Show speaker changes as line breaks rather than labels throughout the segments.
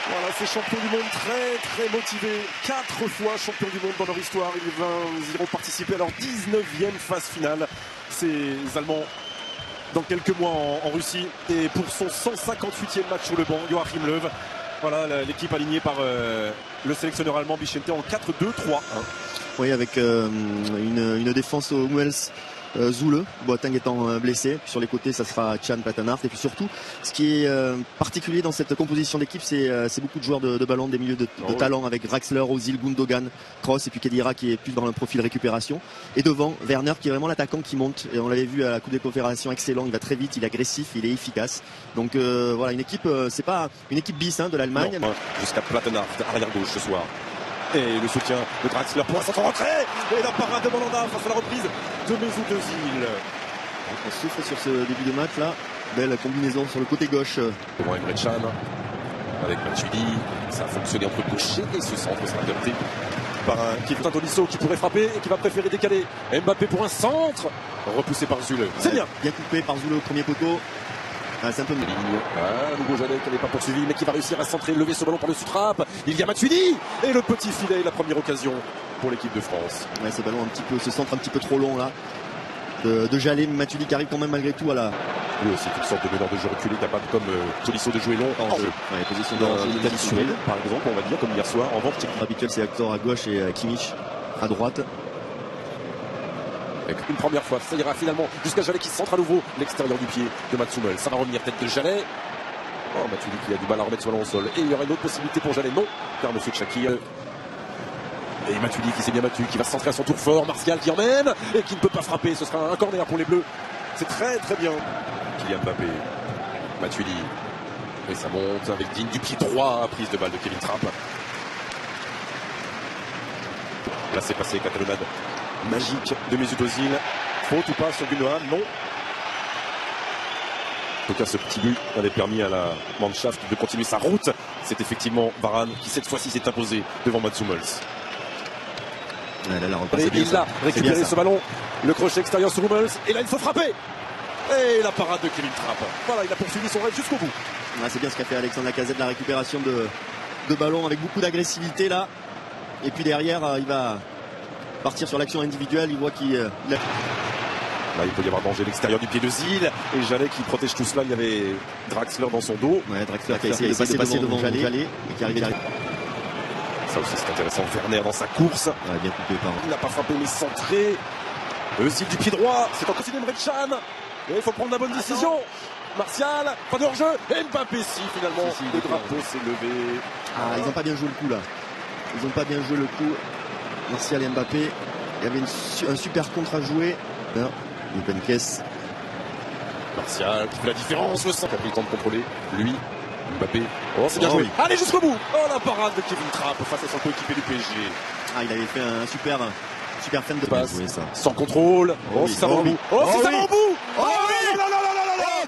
Voilà, ces champions du monde très motivés. 4 fois champions du monde dans leur histoire. Ils iront participer à leur 19e phase finale. Ces Allemands dans quelques mois en Russie. Et pour son 158e match sur le banc, Joachim Löw. Voilà l'équipe alignée par le sélectionneur allemand Bichente en 4-2-3-1.
Oui, avec une défense au Hummels, Zule, Boateng étant blessé. Puis sur les côtés, ça sera Can, Plattenhardt. Et puis surtout, ce qui est particulier dans cette composition d'équipe, c'est beaucoup de joueurs de ballon, des milieux de talent avec Draxler, Ozil, Gundogan, Kroos et puis Khedira qui est plus dans le profil récupération. Et devant, Werner qui est vraiment l'attaquant qui monte. Et on l'avait vu à la Coupe des Confédérations, excellent. Il va très vite, il est agressif, il est efficace. Donc voilà, une équipe, c'est pas une équipe bis de l'Allemagne.
Jusqu'à Plattenhardt, arrière gauche ce soir. Et le soutien de Draxler pour un centre rentrée. Et la parade de Mandanda face à la reprise de Mesut Özil.
On souffre sur ce début de match là. Belle combinaison sur le côté gauche.
Devant Emre Can avec Matuidi. Ça a fonctionné entre gaucher et ce centre sera adopté par un Kevin Tolisso qui pourrait frapper et qui va préférer décaler. Mbappé pour un centre. Repoussé par Zule. C'est bien.
Bien coupé par Zule au premier poteau. C'est un peu mieux.
Nouveau Jallet qui n'avait pas poursuivi mais qui va réussir à centrer, lever ce ballon par le sous-trappe. Il y a Matuidi et le petit filet, la première occasion pour l'équipe de France.
Ouais, ce ballon ce centre un petit peu trop long là de Jallet, Matuidi qui arrive quand même malgré tout à la.
Oui, c'est une sorte de meneur de jeu reculé capable comme Tolisso de jouer long en jeu.
Position
d'Italie Suède par exemple, on va dire comme hier soir. En revanche,
habituel c'est Hector à gauche et Kimmich à droite.
Une première fois, ça ira finalement jusqu'à Jallet qui centre à nouveau l'extérieur du pied de Mats Hummels. Ça va revenir tête de Jallet. Oh, Matuidi qui a du mal à remettre ce ballon au sol. Et il y aura une autre possibilité pour Jallet, non, car Monsieur Tchaki. Et Matuidi qui s'est bien battu, qui va se centrer à son tour fort. Martial qui emmène et qui ne peut pas frapper. Ce sera un corner pour les Bleus. C'est très bien. Kylian Mbappé, Matuidi. Et ça monte avec Digne du pied droit. Prise de balle de Kevin Trapp. Là c'est passé, catalonnade magique de Mesut Özil. Faute ou pas sur Gundogan? Non. En tout cas, ce petit but avait permis à la Mannschaft de continuer sa route. C'est effectivement Varane qui cette fois-ci s'est imposé devant Mats Hummels. Et il a récupéré ce ballon. Le crochet extérieur sur Hummels. Et là, il faut frapper. Et la parade de Kevin Trapp. Voilà, il a poursuivi son rêve jusqu'au bout.
C'est bien ce qu'a fait Alexandre Lacazette, la récupération de ballon avec beaucoup d'agressivité là. Et puis derrière, il va partir sur l'action individuelle. Il voit qu'il... Là,
il peut y avoir danger à l'extérieur du pied de Zil. Et Jallet qui protège tout cela. Il y avait Draxler dans son dos.
Ouais, Draxler qui a essayé de passer devant Jallet et qui arrive derrière.
Ça aussi c'est intéressant. Werner dans sa course.
Ouais, bien coupé par...
Il n'a pas frappé mais centré. Özil du pied droit. C'est encore Emre Can. Et il faut prendre la bonne décision. Martial, pas de hors-jeu. Et Mbappé finalement. Le drapeau s'est levé.
Ils n'ont pas bien joué le coup là. Ils n'ont pas bien joué le coup. Martial et Mbappé. Il y avait un super contre à jouer. Benkes.
Martial qui fait la différence, le centre qui a pris le temps de contrôler. Lui, Mbappé. Oh, c'est bien joué. Allez jusqu'au bout. Oh, la parade de Kevin Trapp face à son coéquipier du PSG.
Il avait fait un super fin de passe.
Ça. Sans contrôle. Oh, si ça va au bout. Oh, si ça va au bout. Oh, oui.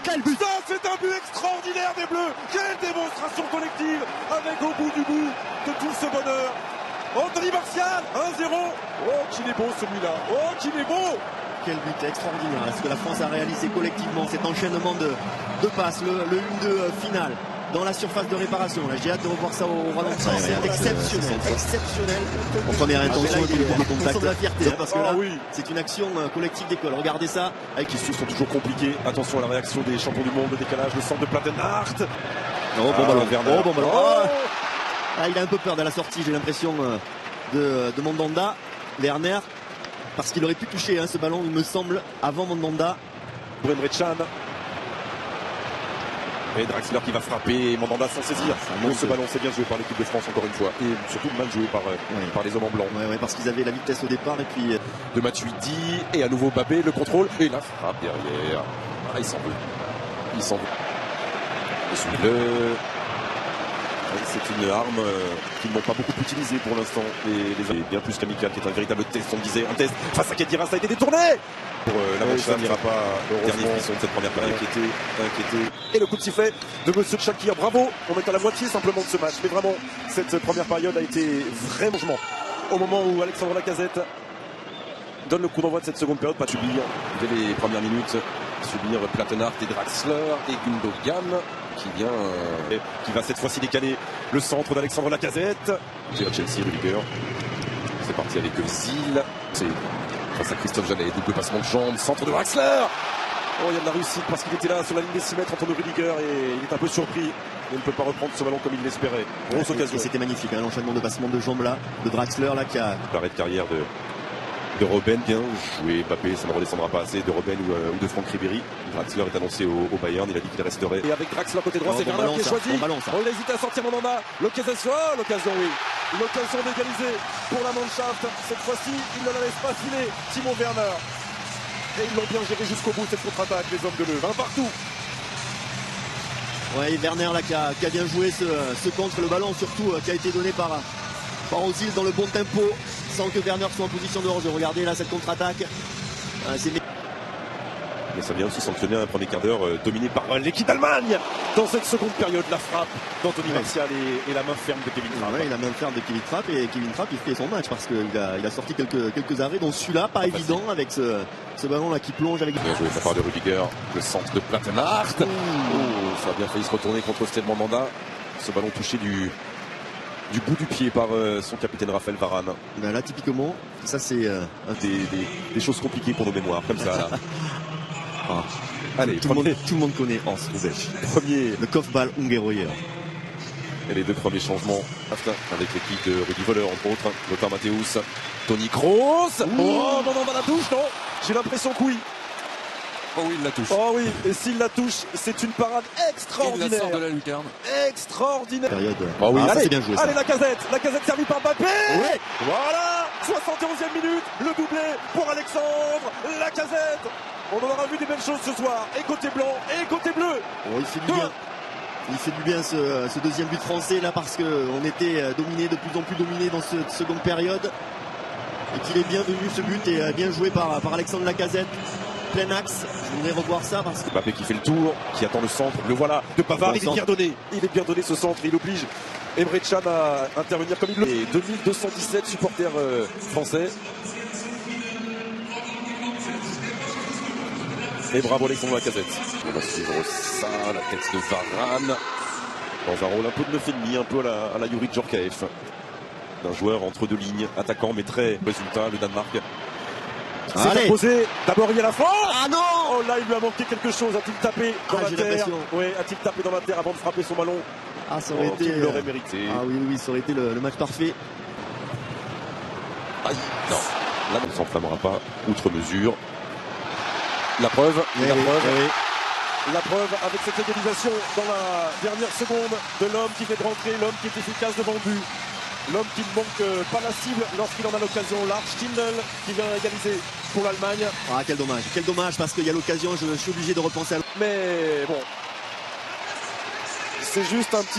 Quel but.
Ça, c'est un but extraordinaire des Bleus. Quelle démonstration collective avec au bout du bout de tout ce bonheur. Anthony Martial, 1-0. Oh, qu'il est beau celui-là. Oh, qu'il est beau.
Quel but extraordinaire. Ce que la France a réalisé collectivement, cet enchaînement de passes, le 1-2 final dans la surface de réparation. Là, j'ai hâte de revoir ça au ralenti. C'est exceptionnel. En première intention, il est contact de la fierté parce que là, c'est une action collective d'école. Regardez ça.
Avec les sont toujours compliqués. Attention à la réaction des champions du monde, le décalage, le centre de Plattenhardt.
Bon ballon. Il a un peu peur de la sortie, j'ai l'impression, de Mandanda. Werner, parce qu'il aurait pu toucher ce ballon, il me semble, avant Mandanda.
Pour Emre Can. Et Draxler qui va frapper, et Mandanda s'en saisir. Ce ballon, c'est bien joué par l'équipe de France encore une fois. Et surtout mal joué par les hommes en blanc.
Parce qu'ils avaient la vitesse au départ. Et puis
de Matuidi, et à nouveau Mbappé, le contrôle. Et la frappe derrière. Il s'en veut. Et celui-là. C'est une arme qu'ils n'ont pas beaucoup utilisée pour l'instant. Et bien plus qu'Amical qui est un véritable test. On disait un test face à Khedira, ça a été détourné. Pour la Mannschaft, n'ira pas au dernier frisson de cette première période. Inquiété. Et le coup de sifflet de Monsieur Tchaki. Bravo, on est à la moitié simplement de ce match. Mais vraiment, cette première période a été vraiment au moment où Alexandre Lacazette donne le coup d'envoi de cette seconde période. Pas Tubi dès les premières minutes. subir Plattenhardt et Draxler et Gundogan qui va cette fois-ci décaler le centre d'Alexandre Lacazette. C'est à Chelsea, Rudiger. C'est parti avec Zil. C'est face à Christophe Janet, double passement de jambes, centre de Draxler. Oh, il y a de la réussite parce qu'il était là sur la ligne des 6 mètres, Antonio Rudiger, et il est un peu surpris. Il ne peut pas reprendre ce ballon comme il l'espérait. Grosse occasion.
C'était magnifique, hein, l'enchaînement de passements de jambes là, de Draxler là qui a...
L'arrêt de carrière de Robben, bien joué. Mbappé, ça ne redescendra pas assez de Robben ou de Franck Ribéry. Draxler est annoncé au Bayern, il a dit qu'il resterait. Et avec Draxler côté droit, c'est Werner qui est choisi. On hésite à sortir Mandanda. L'occasion, oui. L'occasion d'égaliser pour la Mannschaft. Cette fois-ci, il ne la laisse pas filer. Timo Werner. Et ils l'ont bien géré jusqu'au bout cette contre-attaque, les hommes de Leuve. Un partout.
Ouais, Werner là qui a bien joué ce contre, le ballon surtout qui a été donné par Ozil dans le bon tempo, sans que Werner soit en position de hors-jeu. Regardez là cette contre-attaque.
Mais ça vient aussi sanctionner un premier quart d'heure dominé par l'équipe d'Allemagne. Dans cette seconde période, la frappe d'Anthony Martial et la main ferme de Kevin Trapp.
Ouais, la main ferme de Kevin Trapp, et Kevin Trapp il fait son match parce qu'il a sorti quelques arrêts, dont celui-là pas évident avec ce ballon là qui plonge avec...
Bien joué de la part de Rudiger, le centre de Plattenhardt. Ça a bien failli se retourner contre Steve Mandanda. Ce ballon touché du bout du pied par son capitaine Raphaël Varane.
Ben là typiquement, ça c'est
des choses compliquées pour nos mémoires, comme ça là. Allez,
tout le monde connaît Hans Rubesch. Le Kopfball Ungeroyer.
Et les deux premiers changements avec l'équipe de Rudi Völler entre autres, Lothar Matthäus, Toni Kroos. Oh non, la touche, non. J'ai l'impression que oui.
Oh oui, il la touche.
Oh oui, et s'il la touche, c'est une parade extraordinaire.
Il la sort de la lucarne.
Extraordinaire.
Période.
Oh oui, allez,
c'est bien joué, ça.
Allez, Lacazette servie par Mbappé. Oui. Voilà, 71e minute, le doublé pour Alexandre Lacazette. On en aura vu des belles choses ce soir, et côté blanc, et côté bleu.
Oh, il fait du bien. Il fait du bien ce deuxième but français là, parce qu'on était dominé, de plus en plus dominé dans cette seconde période. Et qu'il est bienvenu ce but, et bien joué par Alexandre Lacazette. Plein axe, je voudrais revoir ça parce que...
Mbappé qui fait le tour, qui attend le centre, le voilà, de Pavard, il est bien donné. Il est bien donné ce centre, il oblige Emre Can à intervenir comme il le... Et 2217 supporters français. Et bravo Alexandre Lacazette. On va suivre ça, la tête de Varane. Dans un rôle un peu de 9,5, un peu à la Yuri Djorkaeff. D'un joueur entre deux lignes, attaquant mais très résultat, le Danemark. C'est imposé. D'abord il y a la France.
Ah non.
Oh là il lui a manqué quelque chose. A-t-il tapé dans la terre? Oui, a-t-il tapé dans la terre avant de frapper son ballon?
Ah, ça aurait été...
Il l'aurait mérité.
Ah oui, ça aurait été le match parfait.
Aïe, non. Là on ne s'enflammera pas outre mesure. La preuve, la preuve avec cette égalisation dans la dernière seconde de l'homme qui fait rentrer, l'homme qui est efficace devant le but. L'homme qui ne manque pas la cible lorsqu'il en a l'occasion. Lars Stindl qui vient égaliser pour l'Allemagne.
Ah, quel dommage parce qu'il y a l'occasion, je suis obligé de repenser à...
Mais bon, c'est juste un petit